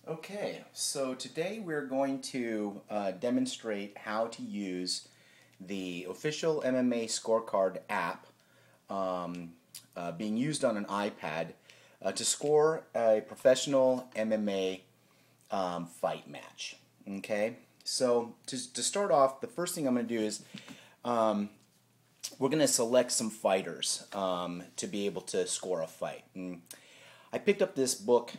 Okay, so today we're going to demonstrate how to use the official MMA Scorecard app being used on an iPad to score a professional MMA fight match. Okay, so to start off, the first thing I'm going to do is we're going to select some fighters to be able to score a fight. And I picked up this book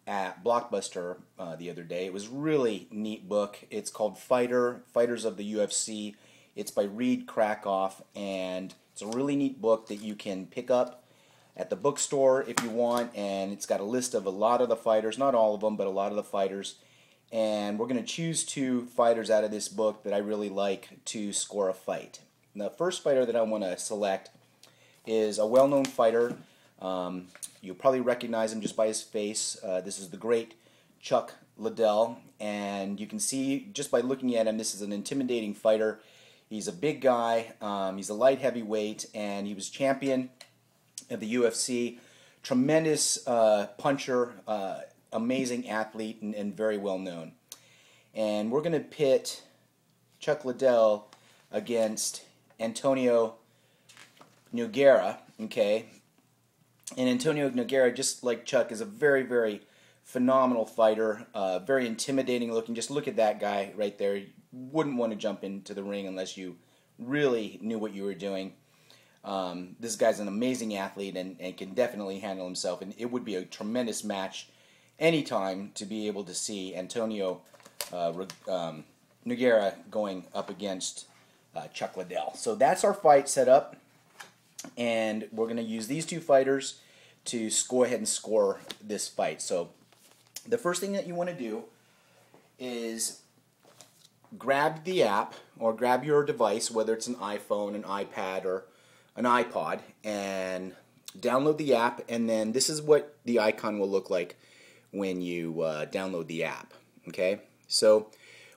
at Blockbuster the other day. It was a really neat book. It's called Fighters of the UFC. It's by Reed Krakoff, and it's a really neat book that you can pick up at the bookstore if you want, and it's got a list of a lot of the fighters, not all of them, but a lot of the fighters. And we're going to choose two fighters out of this book that I really like to score a fight. And the first fighter that I want to select is a well-known fighter. You'll probably recognize him just by his face. This is the great Chuck Liddell, and you can see just by looking at him, this is an intimidating fighter. He's a big guy. He's a light heavyweight, and he was champion of the UFC. Tremendous puncher, amazing athlete, and very well known. And we're going to pit Chuck Liddell against Antonio Nogueira, okay? And Antonio Nogueira, just like Chuck, is a very, very phenomenal fighter, very intimidating looking. Just look at that guy right there. You wouldn't want to jump into the ring unless you really knew what you were doing. This guy's an amazing athlete and can definitely handle himself, and it would be a tremendous match anytime to be able to see Antonio Nogueira going up against Chuck Liddell. So that's our fight set up. And we're going to use these two fighters to go ahead and score this fight. So the first thing that you want to do is grab the app or grab your device, whether it's an iPhone, an iPad, or an iPod, and download the app. And then this is what the icon will look like when you download the app. Okay, so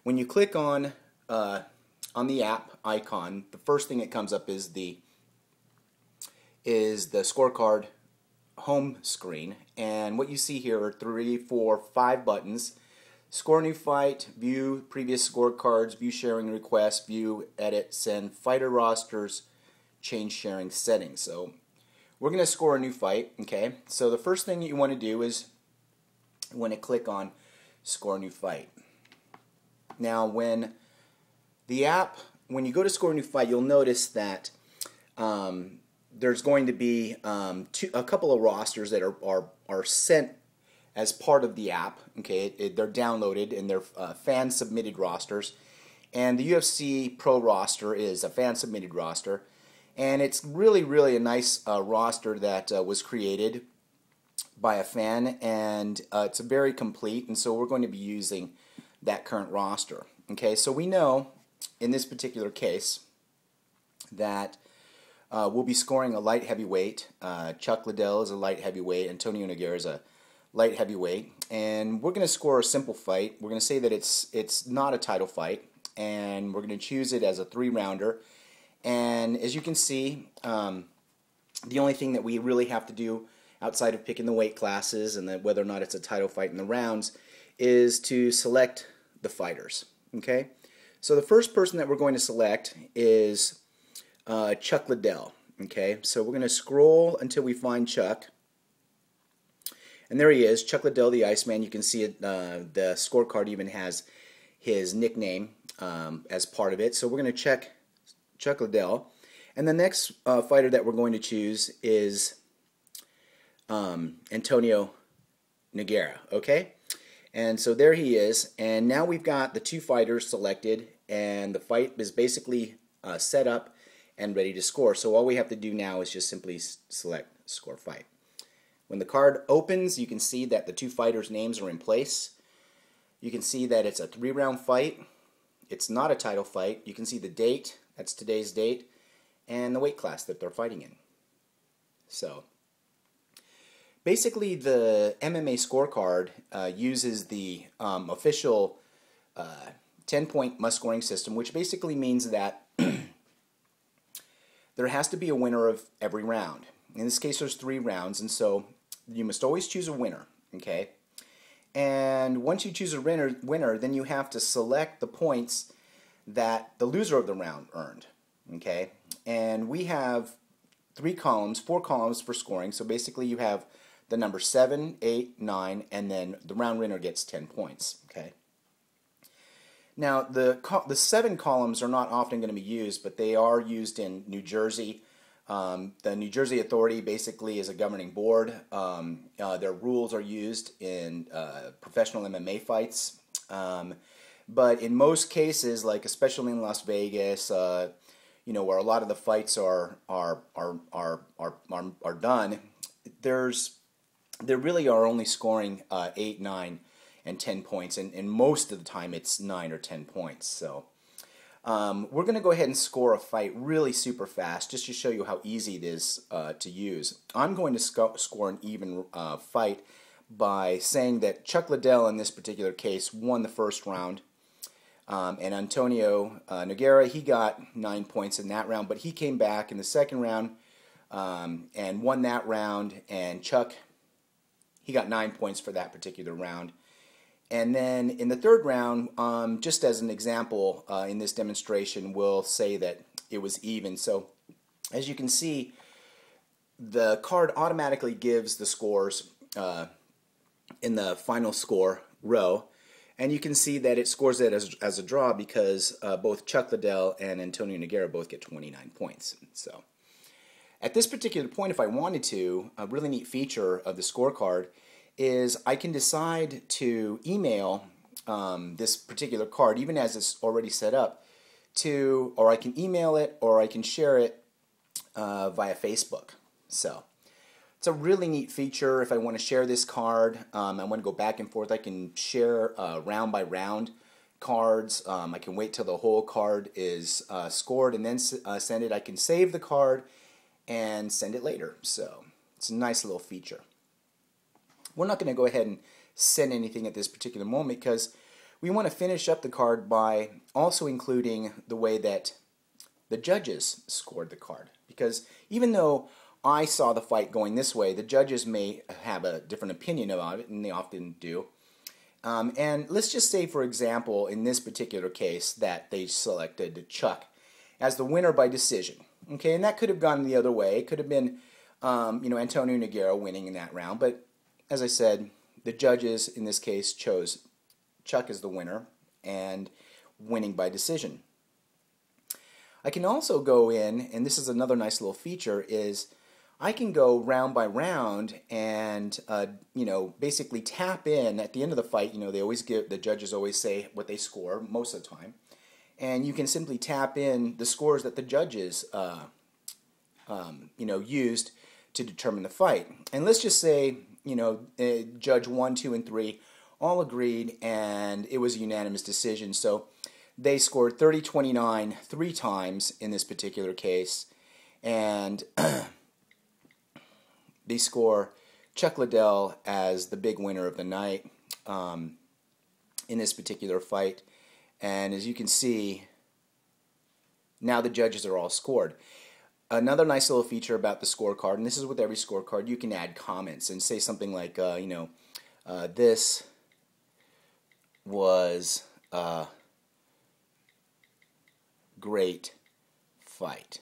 when you click on the app icon, the first thing that comes up is the scorecard home screen, and what you see here are 3, 4, 5 buttons: score a new fight, view previous scorecards, view sharing requests, view, edit, send, fighter rosters, change sharing settings. So we're going to score a new fight. Okay, so the first thing you want to do is you want to click on score a new fight. Now when you go to score a new fight, you'll notice that there's going to be a couple of rosters that are sent as part of the app. Okay, they're downloaded and they're fan submitted rosters, and the UFC Pro roster is a fan submitted roster, and it's really a nice roster that was created by a fan, and it's very complete. And so we're going to be using that current roster. Okay, so we know in this particular case that we'll be scoring a light heavyweight. Chuck Liddell is a light heavyweight. Antonio Nogueira is a light heavyweight. And we're going to score a simple fight. We're going to say that it's not a title fight. And we're going to choose it as a 3-rounder. And as you can see, the only thing that we really have to do outside of picking the weight classes and whether or not it's a title fight in the rounds is to select the fighters. Okay? So the first person that we're going to select is Chuck Liddell. Okay, so we're going to scroll until we find Chuck, and there he is, Chuck Liddell, the Iceman. You can see it. The scorecard even has his nickname as part of it. So we're going to check Chuck Liddell, and the next fighter that we're going to choose is Antonio Nogueira. Okay, and so there he is, and now we've got the two fighters selected, and the fight is basically set up and ready to score. So all we have to do now is just simply select score fight. When the card opens, you can see that the two fighters' names are in place. You can see that it's a 3-round fight. It's not a title fight. You can see the date, that's today's date, and the weight class that they're fighting in. So basically the MMA scorecard uses the official 10-point must-scoring system, which basically means that there has to be a winner of every round. In this case, there's 3 rounds, and so you must always choose a winner, okay? And once you choose a winner, then you have to select the points that the loser of the round earned. Okay? And we have 4 columns for scoring. So basically you have the number 7, 8, 9, and then the round winner gets 10 points. Okay? Now, the 7 columns are not often going to be used, but they are used in New Jersey. The New Jersey Authority basically is a governing board. Their rules are used in professional MMA fights. But in most cases, like especially in Las Vegas, where a lot of the fights are done, there really are only scoring 8, 9, and 10 points, and most of the time it's 9 or 10 points. So we're going to go ahead and score a fight really super fast just to show you how easy it is to use. I'm going to score an even fight by saying that Chuck Liddell in this particular case won the first round, and Antonio Nogueira, he got 9 points in that round, but he came back in the second round and won that round, and Chuck, he got 9 points for that particular round. And then in the third round, just as an example in this demonstration, we'll say that it was even. So as you can see, the card automatically gives the scores in the final score row. And you can see that it scores it as a draw because both Chuck Liddell and Antonio Nogueira both get 29 points. So at this particular point, if I wanted to, a really neat feature of the scorecard is I can decide to email this particular card, even as it's already set up, or I can email it, or I can share it via Facebook. So it's a really neat feature. If I want to share this card, I want to go back and forth, I can share round by round cards. I can wait till the whole card is scored and then send it. I can save the card and send it later. So it's a nice little feature. We're not going to go ahead and send anything at this particular moment because we want to finish up the card by also including the way that the judges scored the card. Because even though I saw the fight going this way, the judges may have a different opinion about it, and they often do. And let's just say, for example, in this particular case, that they selected Chuck as the winner by decision. Okay, and that could have gone the other way. It could have been, Antonio Nogueira winning in that round, but as I said, the judges in this case chose Chuck as the winner and winning by decision. I can also go in, and this is another nice little feature, is I can go round by round and basically tap in at the end of the fight. The judges always say what they score most of the time, and you can simply tap in the scores that the judges used to determine the fight. And let's just say Judge 1, 2, and 3 all agreed, and it was a unanimous decision. So they scored 30-29 3 times in this particular case, and they score Chuck Liddell as the big winner of the night in this particular fight. And as you can see, now the judges are all scored. Another nice little feature about the scorecard, and this is with every scorecard, you can add comments and say something like, this was a great fight,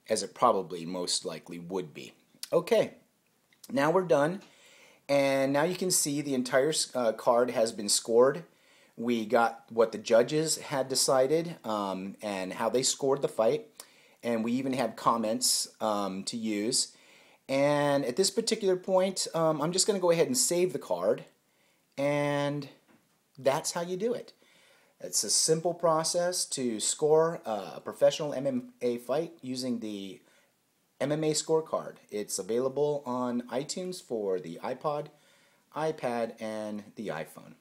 as it probably most likely would be. Okay, now we're done, and now you can see the entire card has been scored. We got what the judges had decided and how they scored the fight. And we even have comments to use. And at this particular point, I'm just going to go ahead and save the card. And that's how you do it. It's a simple process to score a professional MMA fight using the MMA Scorecard. It's available on iTunes for the iPod, iPad, and the iPhone.